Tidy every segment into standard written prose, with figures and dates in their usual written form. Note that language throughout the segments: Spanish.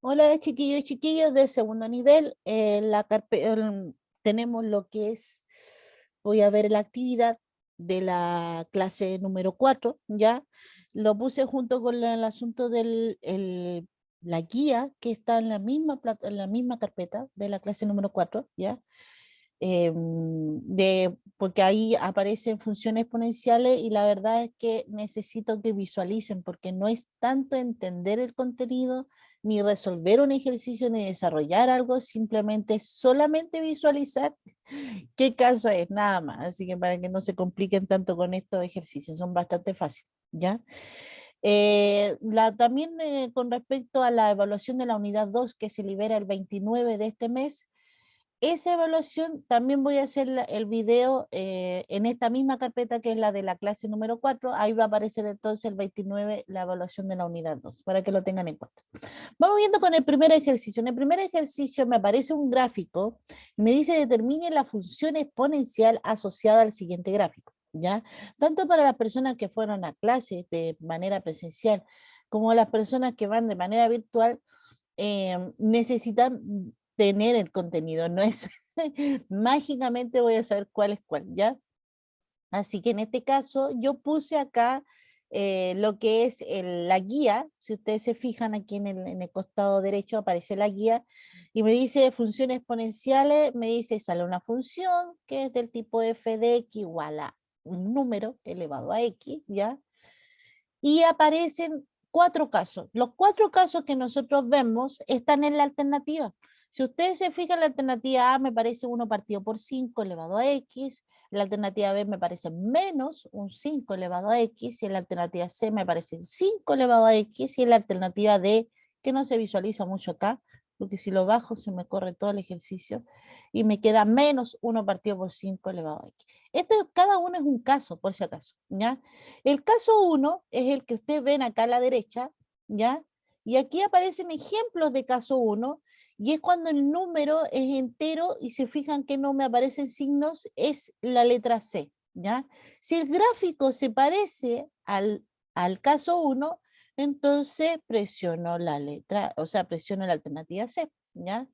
Hola chiquillos y chiquillos de segundo nivel. Tenemos lo que es, voy a ver la actividad de la clase número 4, ¿ya? Lo puse junto con el asunto la guía que está en en la misma carpeta de la clase número 4, ¿ya? Porque ahí aparecen funciones exponenciales y la verdad es que necesito que visualicen porque no es tanto entender el contenido, ni resolver un ejercicio, ni desarrollar algo, simplemente es solamente visualizar qué caso es, nada más. Así que para que no se compliquen tanto con estos ejercicios, son bastante fáciles, ¿ya? También con respecto a la evaluación de la unidad 2 que se libera el 29 de este mes, esa evaluación también voy a hacer el video en esta misma carpeta que es la de la clase número 4. Ahí va a aparecer entonces el 29 la evaluación de la unidad 2 para que lo tengan en cuenta. Vamos viendo con el primer ejercicio. En el primer ejercicio me aparece un gráfico y me dice determine la función exponencial asociada al siguiente gráfico, ¿ya? Tanto para las personas que fueron a clase de manera presencial como las personas que van de manera virtual, necesitan tener el contenido, no es mágicamente voy a saber cuál es cuál, ¿ya? Así que en este caso yo puse acá lo que es la guía, si ustedes se fijan aquí en el costado derecho aparece la guía y me dice funciones exponenciales, me dice sale una función que es del tipo f de x igual a un número elevado a x, ¿ya? Y aparecen cuatro casos. Los cuatro casos que nosotros vemos están en la alternativa. Si ustedes se fijan, la alternativa A me parece 1 partido por 5 elevado a X, la alternativa B me parece menos un 5 elevado a X, y en la alternativa C me parece 5 elevado a X, y en la alternativa D, que no se visualiza mucho acá, porque si lo bajo se me corre todo el ejercicio, y me queda menos 1 partido por 5 elevado a X. Cada uno es un caso, por si acaso, ¿ya? El caso 1 es el que ustedes ven acá a la derecha, ¿ya? Y aquí aparecen ejemplos de caso 1, y es cuando el número es entero y se fijan que no me aparecen signos, es la letra C, ¿ya? Si el gráfico se parece al caso 1, entonces presiono la letra, o sea, presiono la alternativa C, ¿ya?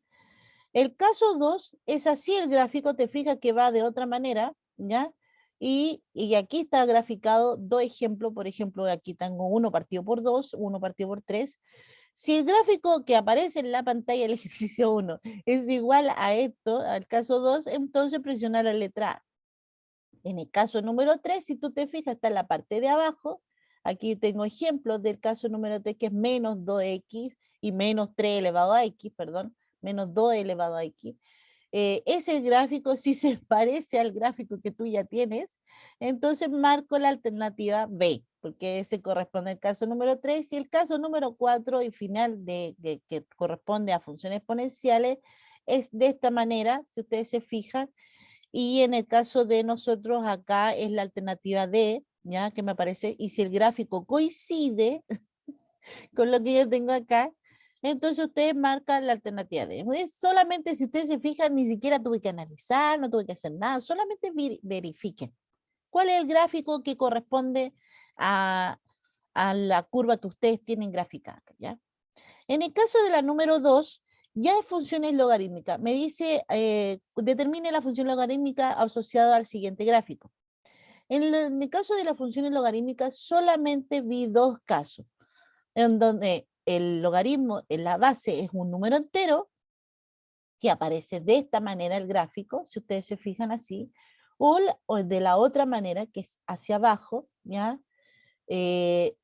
El caso 2 es así, el gráfico te fijas que va de otra manera, ¿ya? Y aquí está graficado dos ejemplos, por ejemplo, aquí tengo uno partido por 2, uno partido por 3. Si el gráfico que aparece en la pantalla del ejercicio 1 es igual a esto, al caso 2, entonces presiona la letra A. En el caso número 3, si tú te fijas, está en la parte de abajo. Aquí tengo ejemplos del caso número 3, que es menos 2x y menos 3 elevado a x, perdón, menos 2 elevado a x. Ese gráfico, si se parece al gráfico que tú ya tienes, entonces marco la alternativa B, porque ese corresponde al caso número 3, y el caso número 4 y final que corresponde a funciones exponenciales es de esta manera, si ustedes se fijan, y en el caso de nosotros acá es la alternativa D, ¿ya? Que me aparece, y si el gráfico coincide con lo que yo tengo acá, entonces ustedes marcan la alternativa D. Es solamente, si ustedes se fijan, ni siquiera tuve que analizar, no tuve que hacer nada, solamente verifiquen cuál es el gráfico que corresponde a, a la curva que ustedes tienen graficada, ¿ya? En el caso de la número 2, ya es funciones logarítmicas. Me dice, determine la función logarítmica asociada al siguiente gráfico. En el caso de las funciones logarítmicas, solamente vi dos casos, en donde el logaritmo en la base es un número entero, que aparece de esta manera el gráfico, si ustedes se fijan así, o de la otra manera, que es hacia abajo, ¿ya? Eh,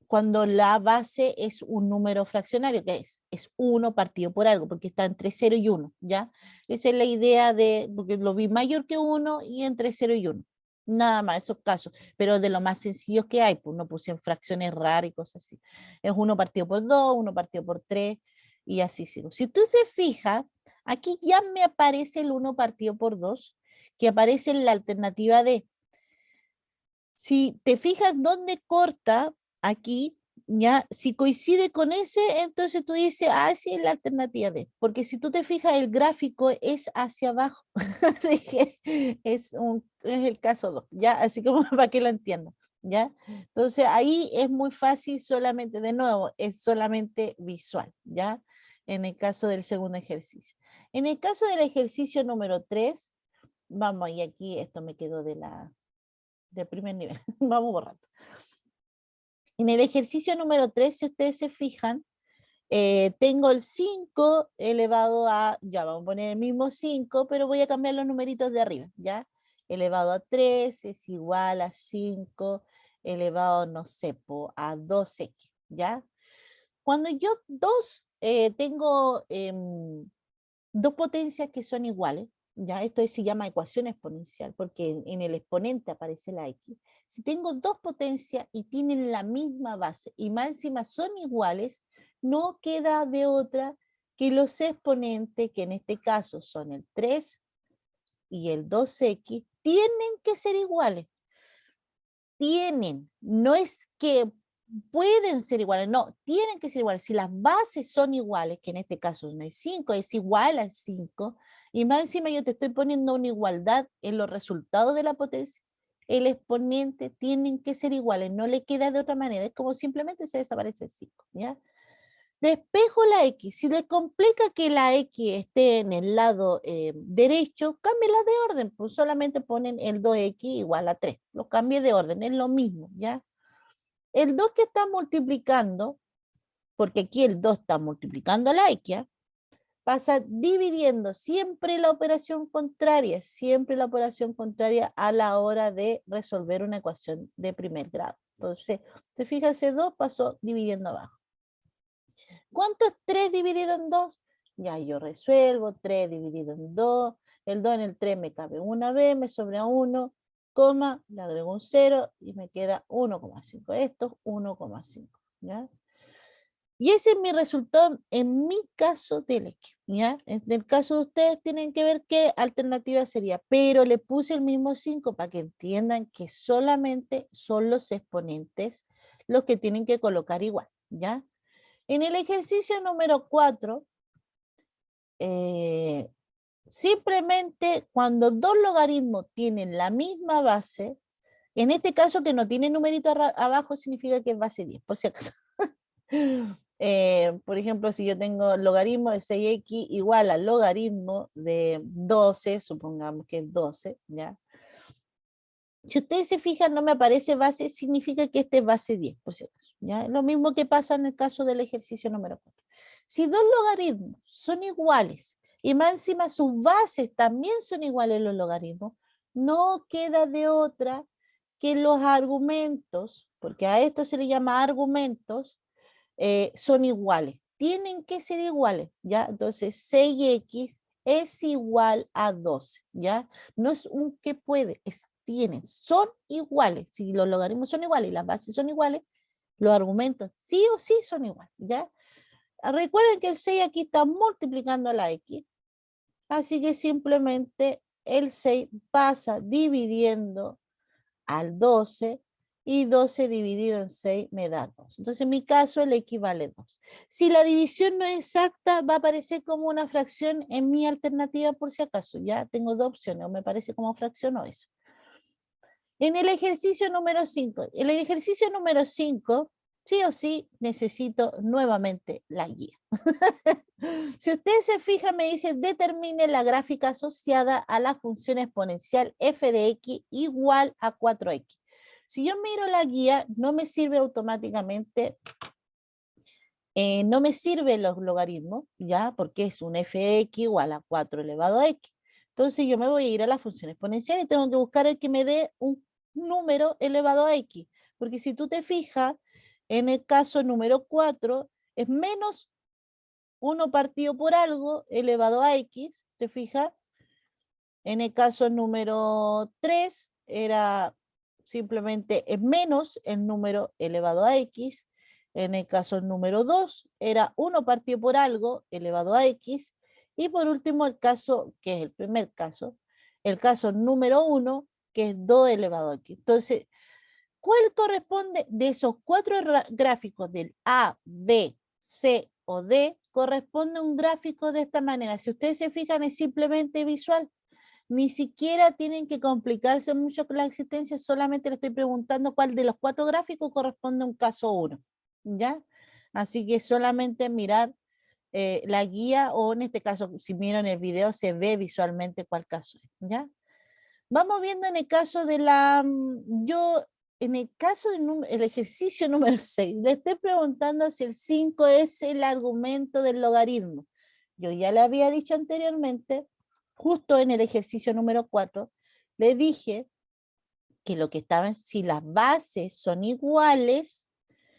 cuando la base es un número fraccionario, que es 1 partido por algo, porque está entre 0 y 1, ¿ya? Esa es la idea de, porque lo vi mayor que 1 y entre 0 y 1. Nada más, esos casos, pero de lo más sencillos que hay, pues no puse en fracciones raras y cosas así. Es 1 partido por 2, 1 partido por 3, y así sigo. Si tú te fijas, aquí ya me aparece el 1 partido por 2, que aparece en la alternativa D. Si te fijas dónde corta aquí, ya, si coincide con ese, entonces tú dices, ah, sí, es la alternativa D. Porque si tú te fijas, el gráfico es hacia abajo. Así que es el caso 2, ¿ya? Así como para que lo entiendan, ¿ya? Entonces ahí es muy fácil solamente, de nuevo, es solamente visual, ¿ya? en el caso del segundo ejercicio. En el caso del ejercicio número 3, vamos, y aquí esto me quedó del primer nivel, vamos borrando. En el ejercicio número 3, si ustedes se fijan, tengo el 5 elevado a, ya vamos a poner el mismo 5, pero voy a cambiar los numeritos de arriba, ¿ya? Elevado a 3 es igual a 5 elevado, no sé, a 2x, ¿ya? Cuando yo tengo dos potencias que son iguales, ya esto se llama ecuación exponencial, porque en el exponente aparece la x. Si tengo dos potencias y tienen la misma base y más encima son iguales, no queda de otra que los exponentes, que en este caso son el 3 y el 2x, tienen que ser iguales. Tienen, no es que pueden ser iguales, no, tienen que ser iguales. Si las bases son iguales, que en este caso no es 5, es igual al 5, y más encima yo te estoy poniendo una igualdad en los resultados de la potencia, el exponente tienen que ser iguales, no le queda de otra manera, es como simplemente se desaparece el 5, ¿ya? Despejo la x, si le complica que la x esté en el lado derecho, cámbiala de orden, pues solamente ponen el 2x igual a 3, lo cambié de orden, es lo mismo, ¿ya? El 2 que está multiplicando, porque aquí el 2 está multiplicando a la x, ¿ya? Pasa dividiendo siempre la operación contraria a la hora de resolver una ecuación de primer grado. Entonces, se fija, ese 2 pasó dividiendo abajo. ¿Cuánto es 3 dividido en 2? Ya yo resuelvo, 3 dividido en 2, el 2 en el 3 me cabe una vez, me sobra 1, coma, le agrego un 0 y me queda 1,5. Esto es 1,5, ¿ya? Y ese es mi resultado en mi caso del X, ¿ya? En el caso de ustedes tienen que ver qué alternativa sería, pero le puse el mismo 5 para que entiendan que solamente son los exponentes los que tienen que colocar igual, ¿ya? En el ejercicio número 4, simplemente cuando dos logaritmos tienen la misma base, en este caso que no tiene numerito abajo significa que es base 10, por si acaso. Por ejemplo, si yo tengo logaritmo de 6x igual al logaritmo de 12, supongamos que es 12, ¿ya? Si ustedes se fijan, no me aparece base, significa que este es base 10, por si acaso, ¿ya? Lo mismo que pasa en el caso del ejercicio número 4. Si dos logaritmos son iguales y más encima sus bases también son iguales los logaritmos, no queda de otra que los argumentos, porque a esto se le llama argumentos, son iguales. Tienen que ser iguales, ¿ya? Entonces 6x es igual a 12, ¿ya? No es un que puede, es tienen, son iguales. Si los logaritmos son iguales y las bases son iguales, los argumentos sí o sí son iguales, ¿ya? Recuerden que el 6 aquí está multiplicando a la x, así que simplemente el 6 pasa dividiendo al 12 y 12 dividido en 6 me da 2. Entonces en mi caso el x vale 2. Si la división no es exacta, va a aparecer como una fracción en mi alternativa por si acaso. Ya tengo dos opciones, o me parece como fracción o eso. En el ejercicio número 5, en el ejercicio número 5, sí o sí necesito nuevamente la guía. Si ustedes se fijan, me dice determine la gráfica asociada a la función exponencial f de x igual a 4x. Si yo miro la guía, no me sirve automáticamente, no me sirven los logaritmos, ¿ya? Porque es un f de x igual a 4 elevado a x. Entonces yo me voy a ir a la función exponencial y tengo que buscar el que me dé un número elevado a x. Porque si tú te fijas, en el caso número 4, es menos 1 partido por algo elevado a x, ¿te fijas? En el caso número 3 era simplemente es menos el número elevado a x. En el caso número 2 era 1 partido por algo elevado a x. Y por último el caso, que es el primer caso, el caso número 1, que es 2 elevado a x. Entonces, ¿cuál corresponde de esos 4 gráficos del A, B, C o D? Corresponde un gráfico de esta manera. Si ustedes se fijan, es simplemente visual. Ni siquiera tienen que complicarse mucho con la existencia, solamente le estoy preguntando cuál de los 4 gráficos corresponde a un caso 1, ¿ya? Así que solamente mirar la guía, o en este caso, si miran el video, se ve visualmente cuál caso es, ¿ya? Vamos viendo en el caso de en el caso del ejercicio número 6, le estoy preguntando si el 5 es el argumento del logaritmo. Yo ya le había dicho anteriormente, justo en el ejercicio número 4, le dije que lo que estaba, si las bases son iguales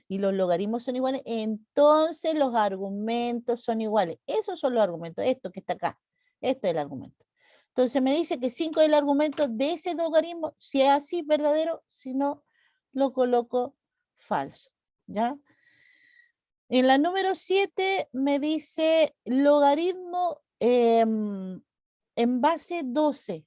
y los logaritmos son iguales, entonces los argumentos son iguales. Esos son los argumentos, esto que está acá, esto es el argumento. Entonces me dice que 5 es el argumento de ese logaritmo, si es así, verdadero, si no, lo coloco falso, ¿ya? En la número 7 me dice logaritmo en base 12.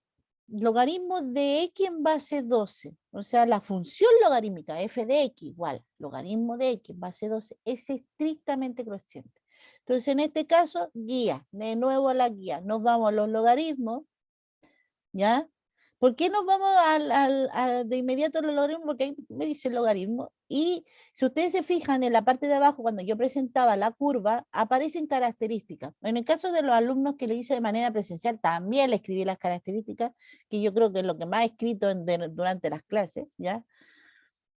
Logaritmo de x en base 12. O sea, la función logarítmica f de x igual logaritmo de x en base 12 es estrictamente creciente. Entonces, en este caso, guía. De nuevo a la guía. Nos vamos a los logaritmos. ¿Ya? ¿Por qué nos vamos de inmediato a los logaritmos? Porque ahí me dice el logaritmo. Y si ustedes se fijan en la parte de abajo, cuando yo presentaba la curva, aparecen características. En el caso de los alumnos que lo hice de manera presencial, también le escribí las características, que yo creo que es lo que más he escrito durante las clases, ¿ya?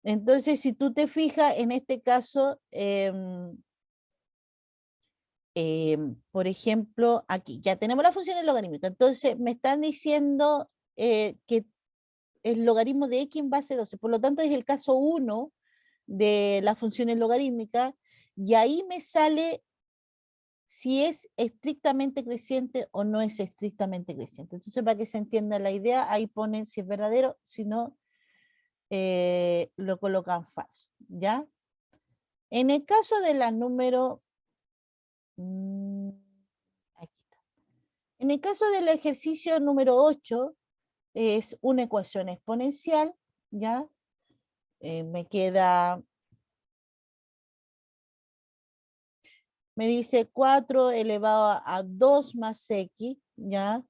Entonces, si tú te fijas, en este caso, por ejemplo, aquí ya tenemos la función logarítmica. Entonces, me están diciendo que el logaritmo de x en base 12. Por lo tanto, es el caso 1 de las funciones logarítmicas, y ahí me sale si es estrictamente creciente o no es estrictamente creciente. Entonces, para que se entienda la idea, ahí ponen si es verdadero, si no, lo colocan falso, ¿ya? En el caso de la número... aquí está. En el caso del ejercicio número 8, es una ecuación exponencial, ¿ya? Me queda, me dice 4 elevado a 2 más x, ¿ya?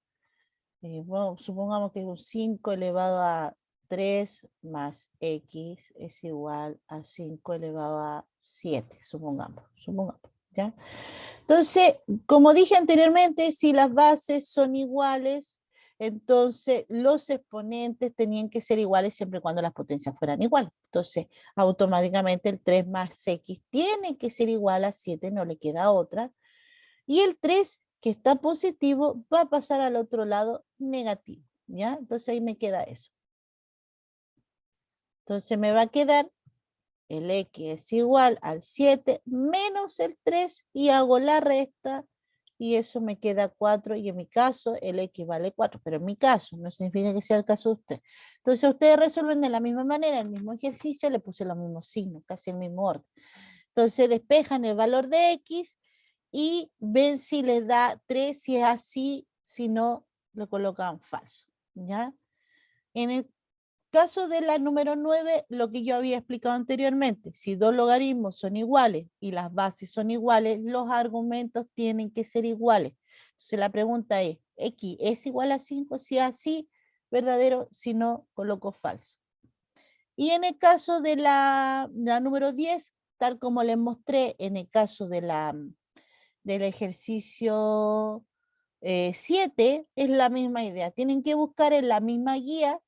Bueno, supongamos que es un 5 elevado a 3 más x es igual a 5 elevado a 7, supongamos, ¿ya? Entonces, como dije anteriormente, si las bases son iguales, entonces los exponentes tenían que ser iguales siempre y cuando las potencias fueran iguales. Entonces, automáticamente el 3 más x tiene que ser igual a 7, no le queda otra. Y el 3, que está positivo, va a pasar al otro lado negativo, ¿ya? Entonces ahí me queda eso. Entonces me va a quedar el x es igual al 7 menos el 3 y hago la resta y eso me queda 4 y en mi caso el x vale 4, pero en mi caso no significa que sea el caso de usted. Entonces ustedes resuelven de la misma manera el mismo ejercicio, le puse los mismos signos, casi el mismo orden. Entonces despejan el valor de x y ven si les da 3, si es así, si no, lo colocan falso, ¿ya? En el caso de la número 9, lo que yo había explicado anteriormente, si dos logaritmos son iguales y las bases son iguales, los argumentos tienen que ser iguales. Entonces la pregunta es, ¿x es igual a 5? Si es así, verdadero, si no, coloco falso. Y en el caso de la número 10, tal como les mostré en el caso de del ejercicio 7, es la misma idea. Tienen que buscar en la misma guía,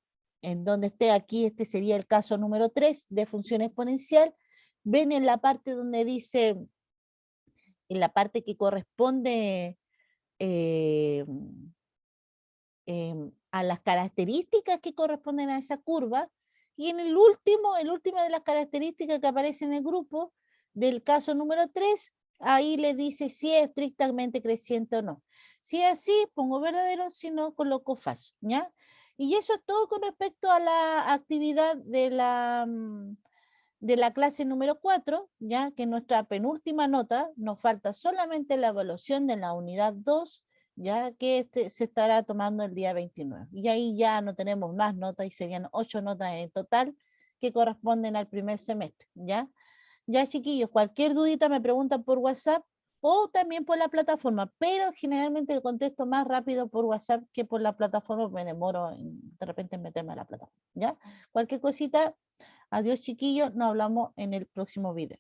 en donde esté aquí, este sería el caso número 3 de función exponencial. Ven en la parte donde dice, en la parte que corresponde eh, a las características que corresponden a esa curva, y en el último de las características que aparece en el grupo del caso número 3, ahí le dice si es estrictamente creciente o no. Si es así, pongo verdadero, si no, coloco falso, ¿ya? Y eso es todo con respecto a la actividad de la clase número 4, ya que nuestra penúltima nota, nos falta solamente la evaluación de la unidad 2, ya que se estará tomando el día 29. Y ahí ya no tenemos más notas y serían 8 notas en total que corresponden al primer semestre, ¿ya? Ya, chiquillos, cualquier dudita me preguntan por WhatsApp o también por la plataforma, pero generalmente contesto más rápido por WhatsApp que por la plataforma, me demoro de repente en meterme a la plataforma, ¿ya? Cualquier cosita, adiós, chiquillos, nos hablamos en el próximo video.